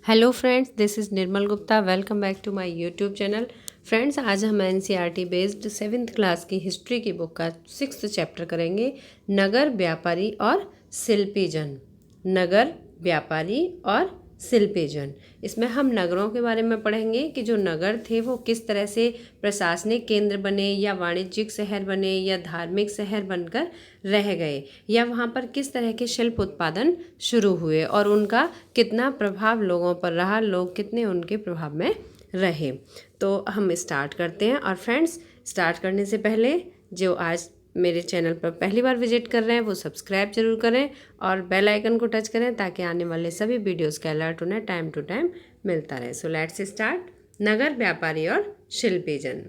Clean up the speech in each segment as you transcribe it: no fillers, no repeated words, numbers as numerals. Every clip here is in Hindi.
Hello friends, this is Nirmal Gupta. Welcome back to my YouTube channel. Friends, आज हम एनसीईआरटी बेस्ड 7th क्लास की हिस्ट्री की बुक का 6th चैप्टर करेंगे, नगर, व्यापारी और शिल्पी जन। नगर, व्यापारी और शिल्पी जन। इसमें हम नगरों के बारे में पढ़ेंगे कि जो नगर थे वो किस तरह से प्रशासनिक केंद्र बने या वाणिज्यिक शहर बने या धार्मिक शहर बनकर रह गए, या वहाँ पर किस तरह के शिल्प उत्पादन शुरू हुए और उनका कितना प्रभाव लोगों पर रहा, लोग कितने उनके प्रभाव में रहे। तो हम स्टार्ट करते हैं। और फ्रेंड्स, स्टार्ट करने से पहले जो आज मेरे चैनल पर पहली बार विजिट कर रहे हैं वो सब्सक्राइब जरूर करें और बेल आइकन को टच करें ताकि आने वाले सभी वीडियोस का अलर्ट उन्हें टाइम टू टाइम मिलता रहे। So let's start. नगर, व्यापारी और शिल्पी जन।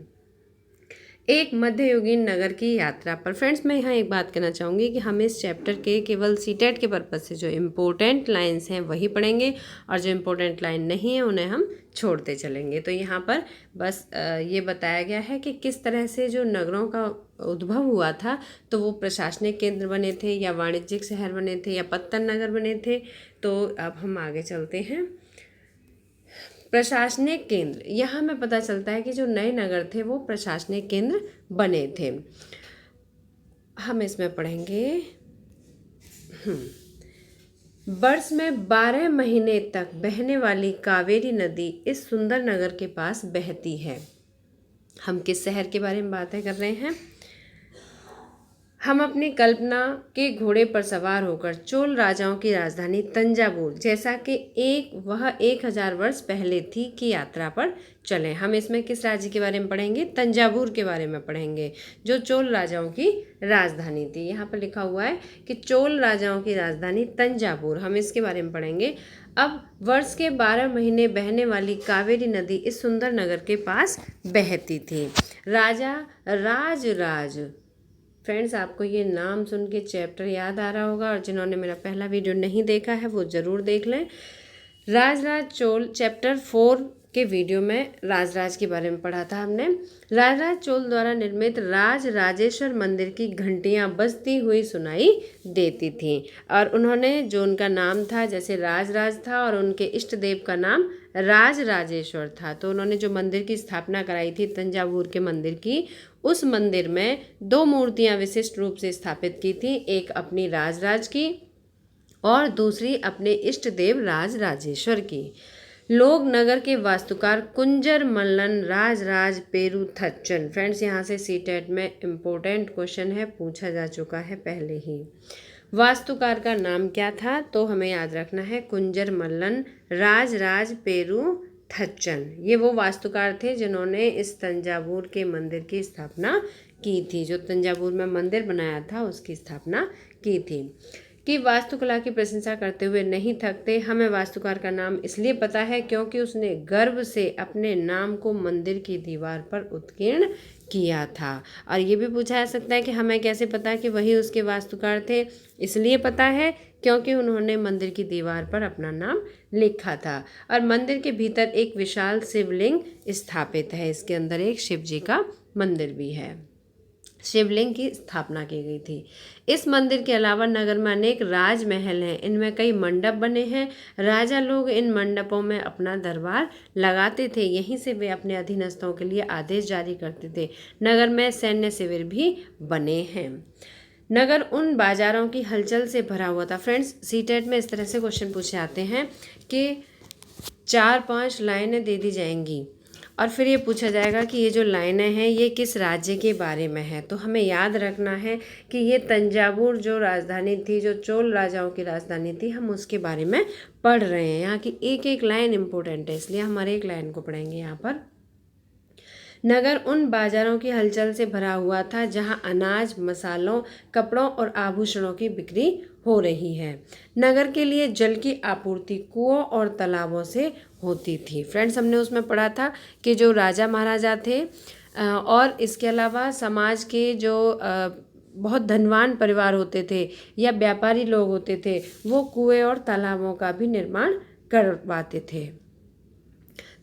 एक मध्ययुगीन नगर की यात्रा पर। फ्रेंड्स, मैं यहाँ एक बात कहना चाहूँगी कि हम इस चैप्टर के केवल सीटेट के पर्पज़ से जो इम्पोर्टेंट लाइंस हैं वही पढ़ेंगे और जो इम्पोर्टेंट लाइन नहीं है उन्हें हम छोड़ते चलेंगे। तो यहाँ पर बस ये बताया गया है कि किस तरह से जो नगरों का उद्भव हुआ था, तो वो प्रशासनिक केंद्र बने थे या वाणिज्यिक शहर बने थे या पत्तन नगर बने थे। तो अब हम आगे चलते हैं। प्रशासनिक केंद्र, यहाँ हमें पता चलता है कि जो नए नगर थे वो प्रशासनिक केंद्र बने थे। हम इसमें पढ़ेंगे वर्ष में 12 महीने तक बहने वाली कावेरी नदी इस सुंदर नगर के पास बहती है। हम किस शहर के बारे में बातें कर रहे हैं? हम अपनी कल्पना के घोड़े पर सवार होकर चोल राजाओं की राजधानी तंजावुर, जैसा कि 1000 वर्ष पहले थी, की यात्रा पर चलें। हम इसमें किस राज्य के बारे में पढ़ेंगे? तंजावुर के बारे में पढ़ेंगे, जो चोल राजाओं की राजधानी थी। यहाँ पर लिखा हुआ है कि चोल राजाओं की राजधानी तंजावुर, हम इसके बारे में पढ़ेंगे। अब वर्ष के 12 महीने बहने वाली कावेरी नदी इस सुंदर नगर के पास बहती थी। राजा राजराज। फ्रेंड्स, आपको ये नाम सुन के चैप्टर याद आ रहा होगा और जिन्होंने मेरा पहला वीडियो नहीं देखा है वो ज़रूर देख लें। राजराज चोल, चैप्टर 4 के वीडियो में राजराज के बारे में पढ़ा था हमने। राजराज चोल द्वारा निर्मित राज राजेश्वर मंदिर की घंटियां बजती हुई सुनाई देती थीं और उन्होंने जो उनका नाम था, जैसे राजराज था और उनके इष्ट देव का नाम राज राजेश्वर था, तो उन्होंने जो मंदिर की स्थापना कराई थी तंजावुर के मंदिर की, उस मंदिर में 2 मूर्तियां विशिष्ट रूप से स्थापित की थी, एक अपनी राजराज की और दूसरी अपने इष्ट देव राज राजेश्वर की। लोग नगर के वास्तुकार कुंजर मल्लन राजराज पेरुथच्चन। फ्रेंड्स, यहाँ से सीटेट में इम्पोर्टेंट क्वेश्चन है, पूछा जा चुका है पहले ही। वास्तुकार का नाम क्या था? तो हमें याद रखना है कुंजर मल्लन राजराज पेरुथच्चन। ये वो वास्तुकार थे जिन्होंने इस तंजावुर के मंदिर की स्थापना की थी, जो तंजावुर में मंदिर बनाया था उसकी स्थापना की थी। कि वास्तुकला की प्रशंसा करते हुए नहीं थकते। हमें वास्तुकार का नाम इसलिए पता है क्योंकि उसने गर्व से अपने नाम को मंदिर की दीवार पर उत्कीर्ण किया था। और ये भी पूछा जा सकता है कि हमें कैसे पता कि वही उसके वास्तुकार थे? इसलिए पता है क्योंकि उन्होंने मंदिर की दीवार पर अपना नाम लिखा था। और मंदिर के भीतर एक विशाल शिवलिंग स्थापित है, इसके अंदर एक शिव जी का मंदिर भी है। शिवलिंग की स्थापना की गई थी। इस मंदिर के अलावा नगर में अनेक राजमहल हैं, इनमें कई मंडप बने हैं। राजा लोग इन मंडपों में अपना दरबार लगाते थे, यहीं से वे अपने अधीनस्थों के लिए आदेश जारी करते थे। नगर में सैन्य शिविर भी बने हैं। नगर उन बाजारों की हलचल से भरा हुआ था। फ्रेंड्स, सीटेट में इस तरह से क्वेश्चन पूछे जाते हैं कि 4-5 लाइनें दे दी जाएंगी और फिर ये पूछा जाएगा कि ये जो लाइनें हैं ये किस राज्य के बारे में है। तो हमें याद रखना है कि ये तंजावुर जो राजधानी थी, जो चोल राजाओं की राजधानी थी, हम उसके बारे में पढ़ रहे हैं। यहाँ की एक एक लाइन इंपॉर्टेंट है, इसलिए हम हर एक लाइन को पढ़ेंगे यहाँ पर। नगर उन बाजारों की हलचल से भरा हुआ था जहां अनाज, मसालों, कपड़ों और आभूषणों की बिक्री हो रही है। नगर के लिए जल की आपूर्ति कुओं और तालाबों से होती थी। फ्रेंड्स, हमने उसमें पढ़ा था कि जो राजा महाराजा थे और इसके अलावा समाज के जो बहुत धनवान परिवार होते थे या व्यापारी लोग होते थे, वो कुएं और तालाबों का भी निर्माण करवाते थे।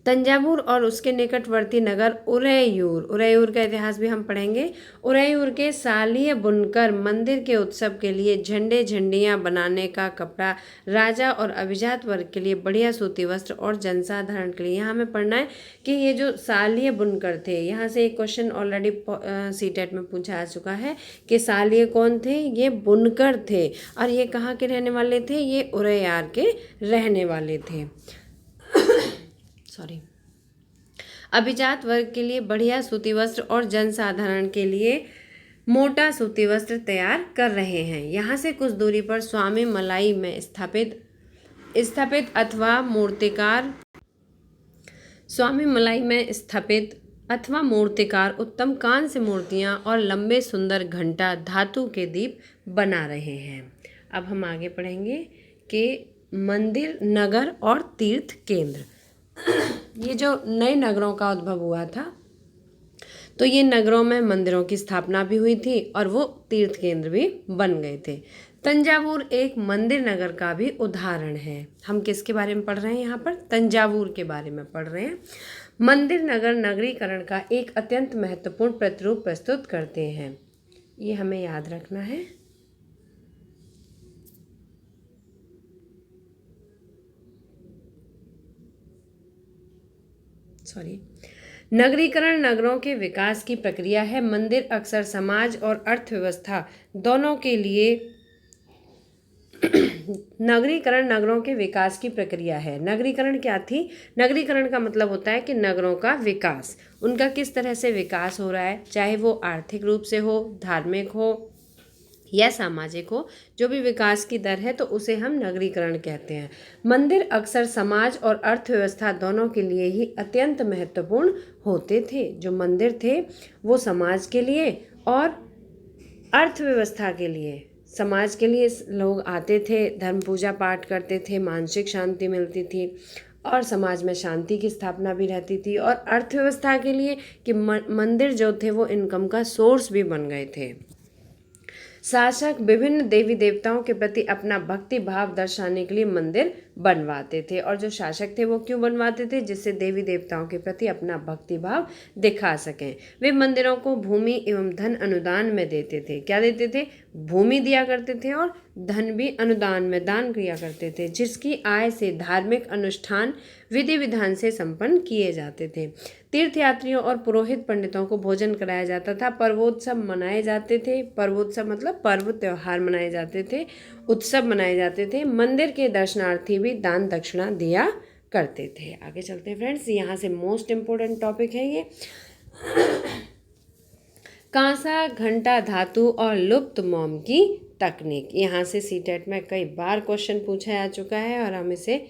तंजावुर और उसके निकटवर्ती नगर उरैयूर, उरैयूर का इतिहास भी हम पढ़ेंगे। उरैयूर के सालीय बुनकर मंदिर के उत्सव के लिए झंडे झंडियाँ बनाने का कपड़ा, राजा और अभिजात वर्ग के लिए बढ़िया सूती वस्त्र और जनसाधारण के लिए। यहाँ हमें पढ़ना है कि ये जो सालीय बुनकर थे, यहाँ से एक क्वेश्चन ऑलरेडी सीटेट में पूछा आ चुका है कि सालीय कौन थे, ये बुनकर थे। और ये कहाँ के रहने वाले थे, ये उरैयार के रहने वाले थे। सॉरी। अभिजात वर्ग के लिए बढ़िया सूती वस्त्र और जनसाधारण के लिए मोटा सूती वस्त्र तैयार कर रहे हैं। यहाँ से कुछ दूरी पर स्वामी मलाई में स्थापित अथवा मूर्तिकार उत्तम कांस्य मूर्तियाँ और लंबे सुंदर घंटा धातु के दीप बना रहे हैं। अब हम आगे पढ़ेंगे कि मंदिर, नगर और तीर्थ केंद्र। ये जो नए नगरों का उद्भव हुआ था, तो ये नगरों में मंदिरों की स्थापना भी हुई थी और वो तीर्थ केंद्र भी बन गए थे। तंजावुर एक मंदिर नगर का भी उदाहरण है। हम किसके बारे में पढ़ रहे हैं यहाँ पर, तंजावुर के बारे में पढ़ रहे हैं। मंदिर नगर नगरीकरण का एक अत्यंत महत्वपूर्ण प्रतिरूप प्रस्तुत करते हैं। ये हमें याद रखना है। नगरीकरण नगरों के विकास की प्रक्रिया है। मंदिर अक्सर समाज और अर्थव्यवस्था दोनों के लिए नगरीकरण नगरों के विकास की प्रक्रिया है। नगरीकरण क्या थी, नगरीकरण का मतलब होता है कि नगरों का विकास, उनका किस तरह से विकास हो रहा है, चाहे वो आर्थिक रूप से हो, धार्मिक हो या सामाजिक हो, जो भी विकास की दर है तो उसे हम नगरीकरण कहते हैं। मंदिर अक्सर समाज और अर्थव्यवस्था दोनों के लिए ही अत्यंत महत्वपूर्ण होते थे। जो मंदिर थे वो समाज के लिए और अर्थव्यवस्था के लिए, समाज के लिए लोग आते थे, धर्म पूजा पाठ करते थे, मानसिक शांति मिलती थी और समाज में शांति की स्थापना भी रहती थी। और अर्थव्यवस्था के लिए कि मंदिर जो थे वो इनकम का सोर्स भी बन गए थे। शासक विभिन्न देवी देवताओं के प्रति अपना भक्ति भाव दर्शाने के लिए मंदिर बनवाते थे। और जो शासक थे वो क्यों बनवाते थे, जिससे देवी देवताओं के प्रति अपना भक्ति भाव दिखा सकें। वे मंदिरों को भूमि एवं धन अनुदान में देते थे। क्या देते थे, भूमि दिया करते थे और धन भी अनुदान में दान किया करते थे, जिसकी आय से धार्मिक अनुष्ठान विधि विधान से संपन्न किए जाते थे। तीर्थयात्रियों और पुरोहित पंडितों को भोजन कराया जाता था। पर्वोत्सव मनाए जाते थे, पर्वोत्सव मतलब पर्व त्योहार मनाए जाते थे, उत्सव मनाए जाते थे। मंदिर के दर्शनार्थी भी दान दक्षिणा दिया करते थे। आगे चलते हैं फ्रेंड्स, यहाँ से मोस्ट इम्पोर्टेंट टॉपिक है ये कांसा, घंटा धातु और लुप्त मोम की तकनीक। यहाँ से सीटेट में कई बार क्वेश्चन पूछा जा चुका है और हम इसे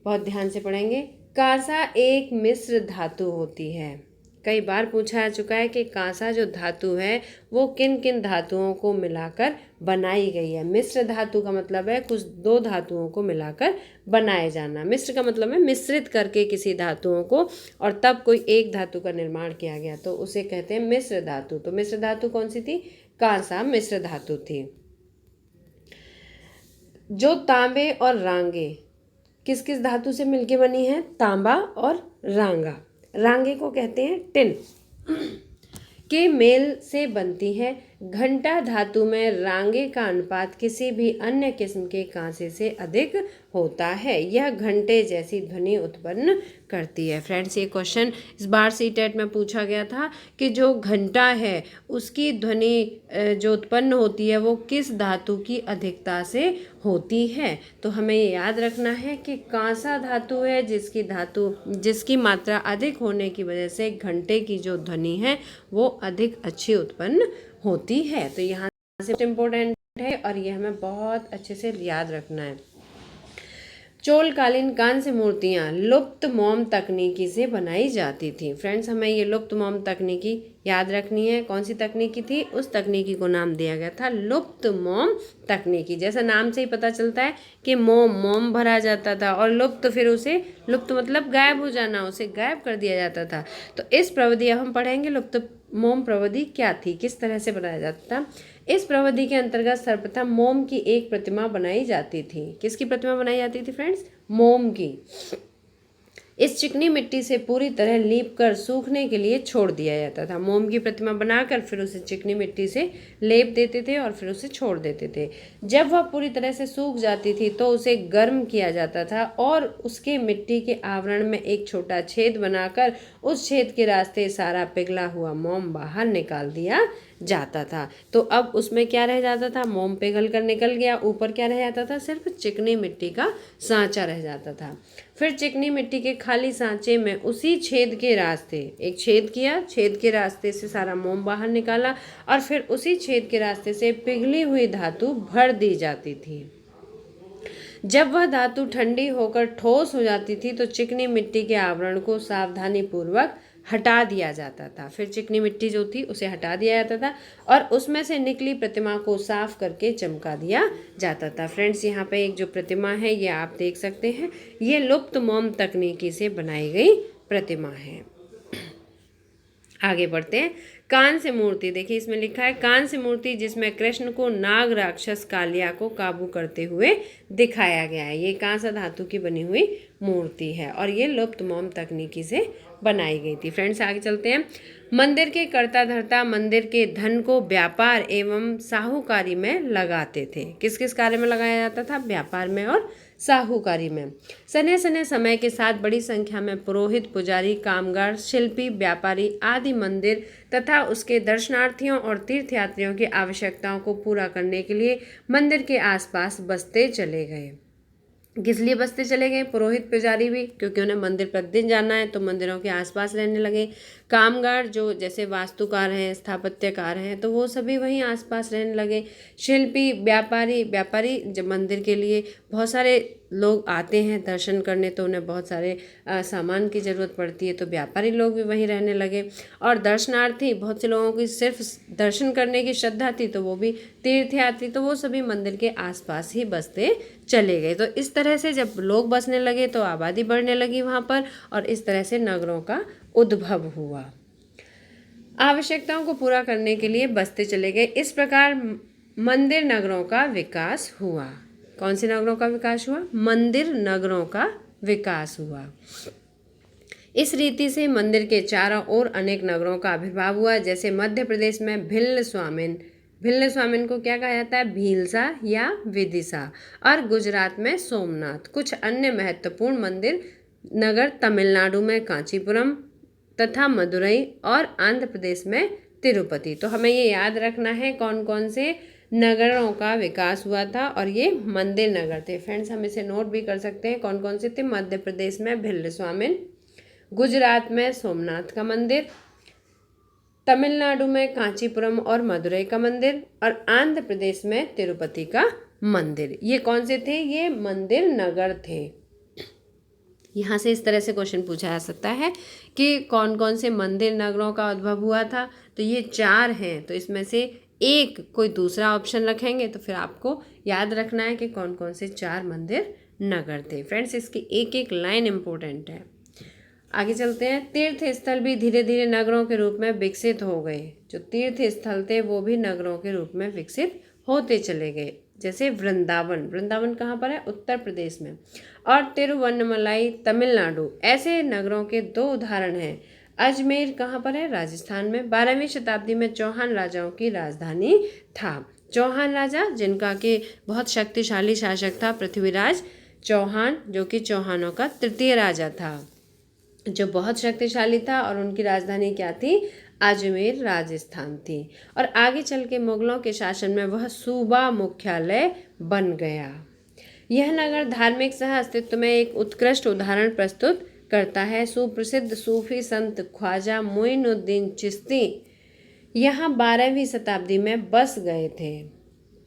बहुत ध्यान से पढ़ेंगे। कांसा एक मिश्र धातु होती है। कई बार पूछा जा चुका है कि कांसा जो धातु है वो किन किन धातुओं को मिलाकर बनाई गई है। मिश्र धातु का मतलब है कुछ दो धातुओं को मिलाकर बनाए जाना। मिश्र का मतलब है मिश्रित करके किसी धातुओं को और तब कोई एक धातु का निर्माण किया गया, तो उसे कहते हैं मिश्र धातु। तो मिश्र धातु कौन सी थी, कांसा मिश्र धातु थी। जो तांबे और रांगे किस किस धातु से मिलके बनी है, तांबा और रांगा। रांगे को कहते हैं टिन के मेल से बनती है। घंटा धातु में रांगे का अनुपात किसी भी अन्य किस्म के कांसे से अधिक होता है। यह घंटे जैसी ध्वनि उत्पन्न करती है। फ्रेंड्स, ये क्वेश्चन इस बार सीटेट में पूछा गया था कि जो घंटा है उसकी ध्वनि जो उत्पन्न होती है वो किस धातु की अधिकता से होती है। तो हमें ये याद रखना है कि कांसा धातु है जिसकी मात्रा अधिक होने की वजह से घंटे की जो ध्वनि है वो अधिक अच्छी उत्पन्न होती है। तो यहाँ से इम्पोर्टेंट है और ये हमें बहुत अच्छे से याद रखना है। चोलकालीन कांस्य मूर्तियाँ लुप्त मोम तकनीकी से बनाई जाती थी। फ्रेंड्स, हमें ये लुप्त मोम तकनीकी याद रखनी है। कौन सी तकनीकी थी, उस तकनीकी को नाम दिया गया था लुप्त मोम तकनीकी। जैसा नाम से ही पता चलता है कि मोम भरा जाता था और लुप्त, फिर उसे लुप्त मतलब गायब हो जाना, उसे गायब कर दिया जाता था। तो इस प्रविधि अब हम पढ़ेंगे लुप्त मोम प्रविधि क्या थी, किस तरह से बनाया जाता था। इस प्रविधि के अंतर्गत सर्वप्रथम मोम की एक प्रतिमा बनाई जाती थी। किसकी प्रतिमा बनाई जाती थी फ्रेंड्स, मोम की। इस चिकनी मिट्टी से पूरी तरह लीप कर सूखने के लिए छोड़ दिया जाता था। मोम की प्रतिमा बनाकर फिर उसे चिकनी मिट्टी से लेप देते थे और फिर उसे छोड़ देते थे। जब वह पूरी तरह से सूख जाती थी तो उसे गर्म किया जाता था और उसके मिट्टी के आवरण में एक छोटा छेद बनाकर उस छेद के रास्ते सारा पिघला हुआ मोम बाहर निकाल दिया जाता था। तो अब उसमें क्या रह जाता था, मोम पिघल कर निकल गया, ऊपर क्या रह जाता था, सिर्फ चिकनी मिट्टी का सांचा रह जाता था। फिर चिकनी मिट्टी के खाली सांचे में उसी छेद के रास्ते एक छेद किया, छेद के रास्ते से सारा मोम बाहर निकाला और फिर उसी छेद के रास्ते से पिघली हुई धातु भर दी जाती थी। जब वह धातु ठंडी होकर ठोस हो जाती थी तो चिकनी मिट्टी के आवरण को सावधानी पूर्वक हटा दिया जाता था। फिर चिकनी मिट्टी जो थी उसे हटा दिया जाता था और उसमें से निकली प्रतिमा को साफ करके चमका दिया जाता था। फ्रेंड्स, यहाँ पे एक जो प्रतिमा है ये आप देख सकते हैं, ये लुप्त मोम तकनीकी से बनाई गई प्रतिमा है। आगे बढ़ते हैं। कांस्य मूर्ति, देखिए इसमें लिखा है कांस्य मूर्ति, जिसमें कृष्ण को नाग राक्षस कालिया को काबू करते हुए दिखाया गया है। ये कांस्य धातु की बनी हुई मूर्ति है और ये लुप्त मोम तकनीकी से बनाई गई थी। फ्रेंड्स, आगे चलते हैं। मंदिर के कर्ता धर्ता मंदिर के धन को व्यापार एवं साहूकारी में लगाते थे। किस किस कार्य में लगाया जाता था? व्यापार में और साहूकारी में। सने सने समय के साथ बड़ी संख्या में पुरोहित, पुजारी, कामगार, शिल्पी, व्यापारी आदि मंदिर तथा उसके दर्शनार्थियों और तीर्थयात्रियों की आवश्यकताओं को पूरा करने के लिए मंदिर के आसपास बसते चले गए। किस लिए बसते चले गए? पुरोहित, पुजारी भी, क्योंकि उन्हें मंदिर प्रतिदिन जाना है तो मंदिरों के आसपास रहने लगे। कामगार जो जैसे वास्तुकार हैं, स्थापत्यकार हैं, तो वो सभी वहीं आसपास रहने लगे। शिल्पी, व्यापारी जब मंदिर के लिए बहुत सारे लोग आते हैं दर्शन करने तो उन्हें बहुत सारे सामान की ज़रूरत पड़ती है, तो व्यापारी लोग भी वहीं रहने लगे। और दर्शनार्थी, बहुत से लोगों की सिर्फ दर्शन करने की श्रद्धा थी तो वो भी तीर्थयात्री, तो वो सभी मंदिर के आसपास ही बसते चले गए। तो इस तरह से जब लोग बसने लगे तो आबादी बढ़ने लगी वहाँ पर और इस तरह से नगरों का उद्भव हुआ। आवश्यकताओं को पूरा करने के लिए बसते चले गए। इस प्रकार मंदिर नगरों का विकास हुआ। कौन से नगरों का विकास हुआ? मंदिर नगरों का विकास हुआ। इस रीति से मंदिर के चारों ओर अनेक नगरों का आविर्भाव हुआ। जैसे मध्य प्रदेश में भिल्ल स्वामिन को क्या कहा जाता है? भीलसा या विदिशा। और गुजरात में सोमनाथ। कुछ अन्य महत्वपूर्ण मंदिर नगर तमिलनाडु में कांचीपुरम तथा मदुरई और आंध्र प्रदेश में तिरुपति। तो हमें ये याद रखना है कौन कौन से नगरों का विकास हुआ था और ये मंदिर नगर थे। फ्रेंड्स, हम इसे नोट भी कर सकते हैं कौन कौन से थे। मध्य प्रदेश में भिल्ल स्वामिन, गुजरात में सोमनाथ का मंदिर, तमिलनाडु में कांचीपुरम और मदुरई का मंदिर और आंध्र प्रदेश में तिरुपति का मंदिर। ये कौन से थे? ये मंदिर नगर थे। यहाँ से इस तरह से क्वेश्चन पूछा जा सकता है कि कौन कौन से मंदिर नगरों का उद्भव हुआ था। तो ये 4 हैं, तो इसमें से एक कोई दूसरा ऑप्शन रखेंगे तो फिर आपको याद रखना है कि कौन कौन से 4 मंदिर नगर थे। फ्रेंड्स, इसकी एक एक लाइन इम्पोर्टेंट है। आगे चलते हैं। तीर्थ स्थल भी धीरे धीरे नगरों के रूप में विकसित हो गए। जो तीर्थ स्थल थे वो भी नगरों के रूप में विकसित होते चले गए। जैसे वृंदावन कहाँ पर है? उत्तर प्रदेश में। और तिरुवन्नमलाई तमिलनाडु, ऐसे नगरों के 2 उदाहरण हैं। अजमेर कहाँ पर है? राजस्थान में। 12वीं शताब्दी में चौहान राजाओं की राजधानी था। चौहान राजा, जिनका कि बहुत शक्तिशाली शासक था पृथ्वीराज चौहान, जो कि चौहानों का 3य राजा था, जो बहुत शक्तिशाली था और उनकी राजधानी क्या थी? अजमेर राजस्थान थी। और आगे चल के मुगलों के शासन में वह सूबा मुख्यालय बन गया। यह नगर धार्मिक सह अस्तित्व में एक उत्कृष्ट उदाहरण प्रस्तुत करता है। सुप्रसिद्ध सूफी संत ख्वाजा मोइनुद्दीन चिश्ती यहाँ 12वीं शताब्दी में बस गए थे।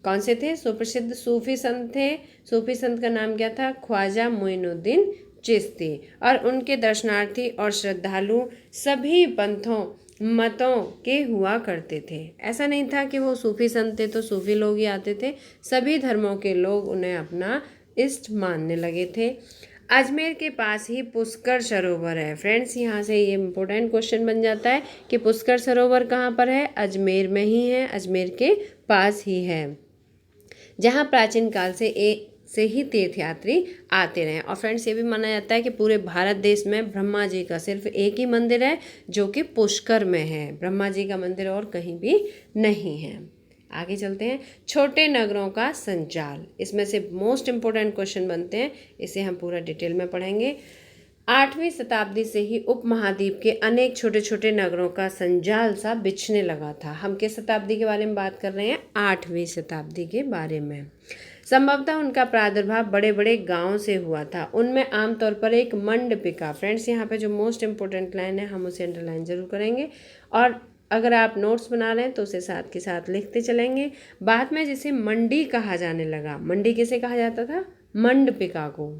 कौन से थे? सुप्रसिद्ध सूफी संत थे। सूफी संत का नाम क्या था? ख्वाजा मोइनुद्दीन चिश्ती। और उनके दर्शनार्थी और श्रद्धालु सभी पंथों मतों के हुआ करते थे। ऐसा नहीं था कि वो सूफी संत थे तो सूफी लोग ही आते थे, सभी धर्मों के लोग उन्हें अपना इष्ट मानने लगे थे। अजमेर के पास ही पुष्कर सरोवर है। फ्रेंड्स, यहाँ से ये इम्पोर्टेंट क्वेश्चन बन जाता है कि पुष्कर सरोवर कहाँ पर है? अजमेर में ही है, अजमेर के पास ही है, जहाँ प्राचीन काल से से ही तीर्थयात्री आते रहे। और फ्रेंड्स, ये भी माना जाता है कि पूरे भारत देश में ब्रह्मा जी का सिर्फ एक ही मंदिर है जो कि पुष्कर में है। ब्रह्मा जी का मंदिर और कहीं भी नहीं है। आगे चलते हैं। छोटे नगरों का संजाल, इसमें से मोस्ट इम्पोर्टेंट क्वेश्चन बनते हैं, इसे हम पूरा डिटेल में पढ़ेंगे। 8वीं शताब्दी से ही उपमहाद्वीप के अनेक छोटे छोटे नगरों का संजाल सा बिछने लगा था। हम किस शताब्दी के बारे में बात कर रहे हैं? 8वीं शताब्दी के बारे में। संभवतः उनका प्रादुर्भाव बड़े बड़े गांवों से हुआ था। उनमें आमतौर पर एक मंडपिका, फ्रेंड्स यहाँ पे जो मोस्ट इम्पोर्टेंट लाइन है हम उसे अंडरलाइन जरूर करेंगे, और अगर आप नोट्स बना रहे हैं तो उसे साथ के साथ लिखते चलेंगे। बाद में जिसे मंडी कहा जाने लगा। मंडी किसे कहा जाता था? मंडपिका को,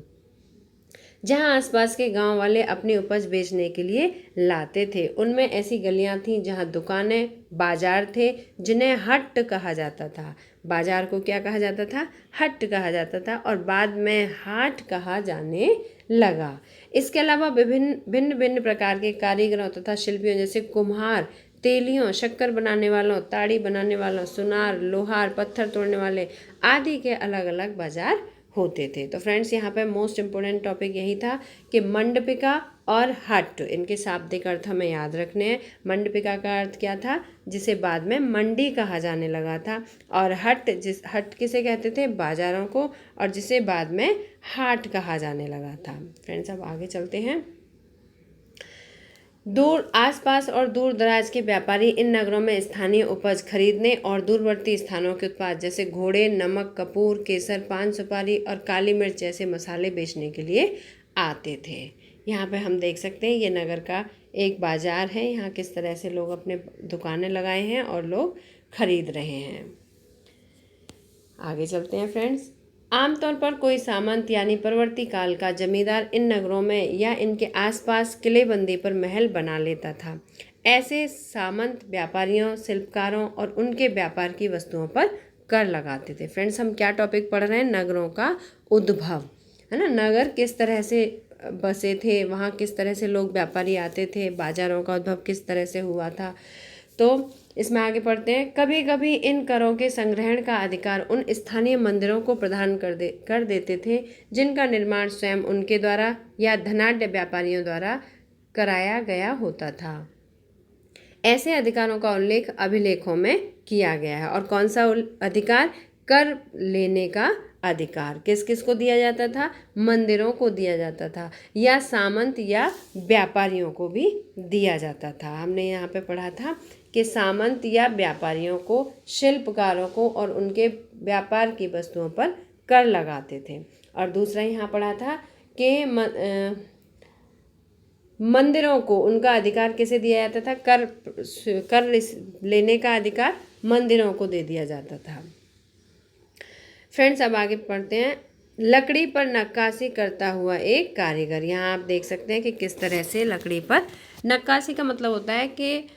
जहां आसपास के गांव वाले अपनी उपज बेचने के लिए लाते थे। उनमें ऐसी गलियां थीं जहां दुकानें, बाजार थे, जिन्हें हट कहा जाता था। बाजार को क्या कहा जाता था? हट कहा जाता था, और बाद में हाट कहा जाने लगा। इसके अलावा भिन्न भिन्न प्रकार के कारीगरों तथा शिल्पियों जैसे कुम्हार, तेलियों, शक्कर बनाने वालों, ताड़ी बनाने वालों, सुनार, लोहार, पत्थर तोड़ने वाले आदि के अलग अलग बाजार होते थे। तो फ्रेंड्स, यहाँ पे मोस्ट इम्पोर्टेंट टॉपिक यही था कि मंडपिका और हट, इनके शाब्दिक अर्थ हमें याद रखने हैं। मंडपिका का अर्थ क्या था? जिसे बाद में मंडी कहा जाने लगा था। और हट किसे कहते थे? बाजारों को, और जिसे बाद में हाट कहा जाने लगा था। फ्रेंड्स, अब आगे चलते हैं। दूर आसपास और दूर दराज के व्यापारी इन नगरों में स्थानीय उपज खरीदने और दूरवर्ती स्थानों के उत्पाद जैसे घोड़े, नमक, कपूर, केसर, पान सुपारी और काली मिर्च जैसे मसाले बेचने के लिए आते थे। यहाँ पे हम देख सकते हैं ये नगर का एक बाजार है। यहाँ किस तरह से लोग अपने दुकानें लगाए हैं और लोग खरीद रहे हैं। आगे चलते हैं फ्रेंड्स। आमतौर पर कोई सामंत यानी परवर्ती काल का जमींदार इन नगरों में या इनके आसपास किलेबंदी पर महल बना लेता था। ऐसे सामंत व्यापारियों, शिल्पकारों और उनके व्यापार की वस्तुओं पर कर लगाते थे। फ्रेंड्स, हम क्या टॉपिक पढ़ रहे हैं? नगरों का उद्भव, है ना। नगर किस तरह से बसे थे, वहाँ किस तरह से लोग व्यापारी आते थे, बाजारों का उद्भव किस तरह से हुआ था। तो इसमें आगे पढ़ते हैं। कभी कभी इन करों के संग्रहण का अधिकार उन स्थानीय मंदिरों को प्रदान कर देते थे जिनका निर्माण स्वयं उनके द्वारा या धनाढ्य व्यापारियों द्वारा कराया गया होता था। ऐसे अधिकारों का उल्लेख अभिलेखों में किया गया है। और कौन सा अधिकार? कर लेने का अधिकार किस किस को दिया जाता था? मंदिरों को दिया जाता था, या सामंत या व्यापारियों को भी दिया जाता था। हमने यहाँ पे पढ़ा था कि सामंत या व्यापारियों को, शिल्पकारों को और उनके व्यापार की वस्तुओं पर कर लगाते थे। और दूसरा यहाँ पढ़ा था कि मंदिरों को उनका अधिकार किसे दिया जाता था? कर लेने का अधिकार मंदिरों को दे दिया जाता था। फ्रेंड्स, अब आगे पढ़ते हैं। लकड़ी पर नक्काशी करता हुआ एक कारीगर। यहाँ आप देख सकते हैं कि किस तरह से लकड़ी पर नक्काशी का मतलब होता है कि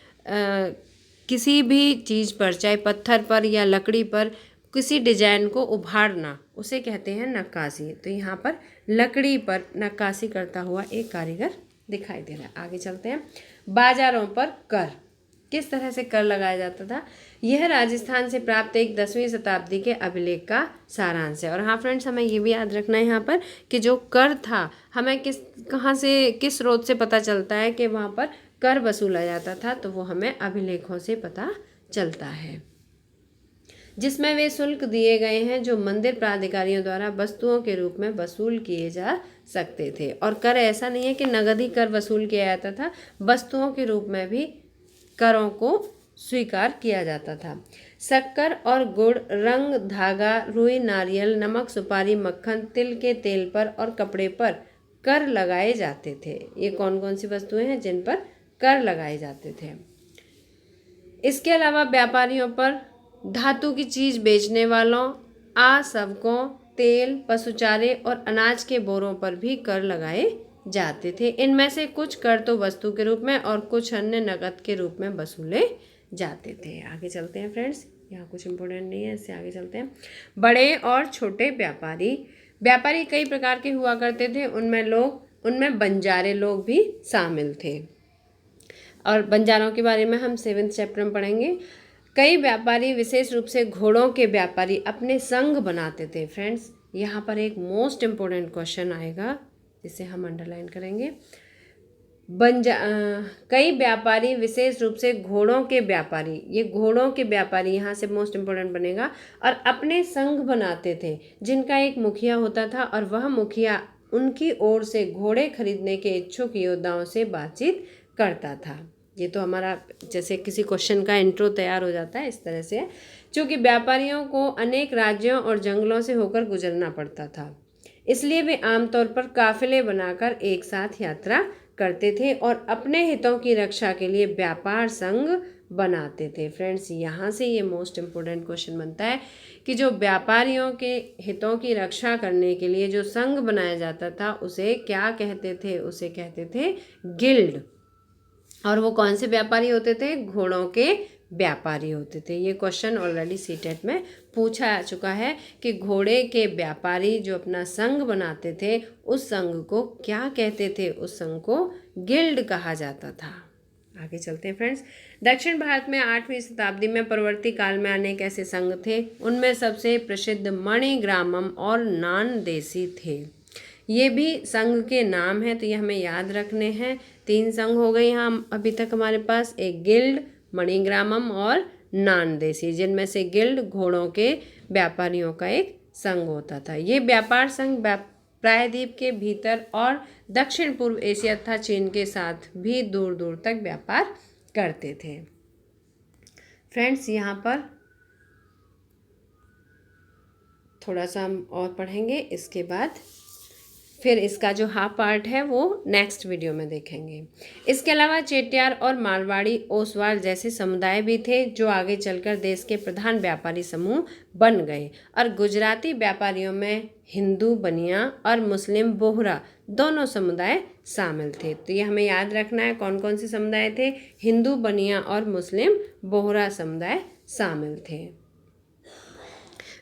किसी भी चीज़ पर, चाहे पत्थर पर या लकड़ी पर, किसी डिजाइन को उभारना, उसे कहते हैं नक्काशी। तो यहाँ पर लकड़ी पर नक्काशी करता हुआ एक कारीगर दिखाई दे रहा है। आगे चलते हैं। बाजारों पर कर, किस तरह से कर लगाया जाता था? यह राजस्थान से प्राप्त एक 10वीं शताब्दी के अभिलेख का सारांश है। और हाँ फ्रेंड्स, हमें ये भी याद रखना है यहाँ पर कि जो कर था, हमें कहाँ से, किस स्रोत से पता चलता है कि वहाँ पर कर वसूला जाता था? तो वो हमें अभिलेखों से पता चलता है, जिसमें वे शुल्क दिए गए हैं जो मंदिर प्राधिकारियों द्वारा वस्तुओं के रूप में वसूल किए जा सकते थे। और कर ऐसा नहीं है कि नगद ही कर वसूल किया जाता था, वस्तुओं के रूप में भी करों को स्वीकार किया जाता था। शक्कर और गुड़, रंग, धागा, रुई, नारियल, नमक, सुपारी, मक्खन, तिल के तेल पर और कपड़े पर कर लगाए जाते थे। ये कौन कौन सी वस्तुएं हैं जिन पर कर लगाए जाते थे? इसके अलावा व्यापारियों पर, धातु की चीज बेचने वालों, आसवकों, तेल, पशुचारे और अनाज के बोरों पर भी कर लगाए जाते थे। इनमें से कुछ कर तो वस्तु के रूप में और कुछ अन्य नकद के रूप में वसूले जाते थे। आगे चलते हैं फ्रेंड्स, यहाँ कुछ इम्पोर्टेंट नहीं है, इससे आगे चलते हैं। बड़े और छोटे व्यापारी कई प्रकार के हुआ करते थे। उनमें बंजारे लोग भी शामिल थे, और बंजारों के बारे में हम 7th चैप्टर में कई व्यापारी, विशेष रूप से घोड़ों के व्यापारी, अपने संघ बनाते थे। फ्रेंड्स, यहाँ पर एक मोस्ट इम्पोर्टेंट क्वेश्चन आएगा जिसे हम अंडरलाइन करेंगे। कई व्यापारी, विशेष रूप से घोड़ों के व्यापारी, ये घोड़ों के व्यापारी यहाँ से मोस्ट इम्पोर्टेंट बनेगा, और अपने संघ बनाते थे जिनका एक मुखिया होता था और वह मुखिया उनकी ओर से घोड़े खरीदने के इच्छुक योद्धाओं से बातचीत करता था। ये तो हमारा जैसे किसी क्वेश्चन का इंट्रो तैयार हो जाता है, इस तरह से। क्योंकि व्यापारियों को अनेक राज्यों और जंगलों से होकर गुजरना पड़ता था, इसलिए वे आमतौर पर काफिले बनाकर एक साथ यात्रा करते थे और अपने हितों की रक्षा के लिए व्यापार संघ बनाते थे। फ्रेंड्स, यहाँ से ये मोस्ट इम्पोर्टेंट क्वेश्चन बनता है कि जो व्यापारियों के हितों की रक्षा करने के लिए जो संघ बनाया जाता था उसे क्या कहते थे? उसे कहते थे गिल्ड। और वो कौन से व्यापारी होते थे? घोड़ों के व्यापारी होते थे। ये क्वेश्चन ऑलरेडी सीटेट में पूछा जा चुका है कि घोड़े के व्यापारी जो अपना संघ बनाते थे उस संघ को क्या कहते थे? उस संघ को गिल्ड कहा जाता था। आगे चलते हैं फ्रेंड्स। दक्षिण भारत में 8वीं शताब्दी में परवर्ती काल में अनेक ऐसे संघ थे। उनमें सबसे प्रसिद्ध मणिग्रामम और नानदेशी थे। ये भी संघ के नाम हैं, तो ये हमें याद रखने हैं। 3 संघ हो गए यहाँ अभी तक हमारे पास, एक गिल्ड, मणिग्रामम और नानदेशी, जिनमें से गिल्ड घोड़ों के व्यापारियों का एक संघ होता था। ये व्यापार संघ प्रायद्वीप के भीतर और दक्षिण पूर्व एशिया तथा चीन के साथ भी दूर दूर तक व्यापार करते थे। फ्रेंड्स, यहाँ पर थोड़ा सा हम और पढ़ेंगे, इसके बाद फिर इसका जो हाफ पार्ट है वो नेक्स्ट वीडियो में देखेंगे। इसके अलावा चेटियार और मारवाड़ी, ओसवाल जैसे समुदाय भी थे जो आगे चलकर देश के प्रधान व्यापारी समूह बन गए। और गुजराती व्यापारियों में हिंदू बनिया और मुस्लिम बोहरा दोनों समुदाय शामिल थे। तो ये हमें याद रखना है, कौन कौन से समुदाय थे? हिंदू बनिया और मुस्लिम बोहरा समुदाय शामिल थे।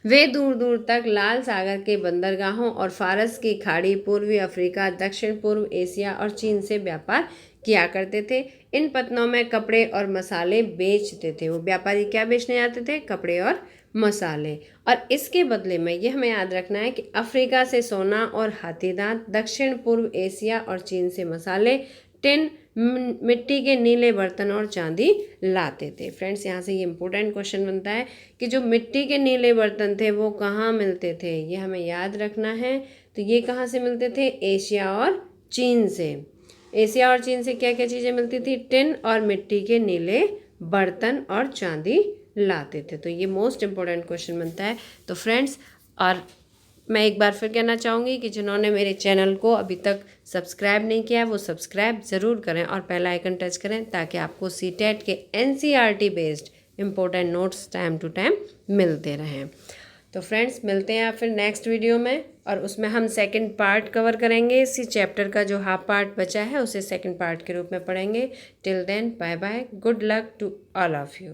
वे दूर दूर तक लाल सागर के बंदरगाहों और फारस की खाड़ी, पूर्वी अफ्रीका, दक्षिण पूर्व एशिया और चीन से व्यापार किया करते थे। इन पत्तनों में कपड़े और मसाले बेचते थे। वो व्यापारी क्या बेचने जाते थे? कपड़े और मसाले। और इसके बदले में ये हमें याद रखना है कि अफ्रीका से सोना और हाथीदांत, दक्षिण पूर्व एशिया और चीन से मसाले, टिन, मिट्टी के नीले बर्तन और चांदी लाते थे। फ्रेंड्स, यहाँ से ये इम्पोर्टेंट क्वेश्चन बनता है कि जो मिट्टी के नीले बर्तन थे वो कहाँ मिलते थे? ये हमें याद रखना है। तो ये कहाँ से मिलते थे? एशिया और चीन से। एशिया और चीन से क्या क्या चीज़ें मिलती थी? टिन और मिट्टी के नीले बर्तन और चांदी लाते थे। तो ये मोस्ट इम्पोर्टेंट क्वेश्चन बनता है। तो फ्रेंड्स, और मैं एक बार फिर कहना चाहूँगी कि जिन्होंने मेरे चैनल को अभी तक सब्सक्राइब नहीं किया है वो सब्सक्राइब ज़रूर करें और बेल आइकन टच करें, ताकि आपको सीटेट के NCERT based important notes time to time मिलते रहें। तो फ्रेंड्स, मिलते हैं फिर नेक्स्ट वीडियो में, और उसमें हम सेकंड पार्ट कवर करेंगे। इसी चैप्टर का जो हाफ पार्ट बचा है उसे सेकंड पार्ट के रूप में पढ़ेंगे। Till then, bye bye, good luck to all of you.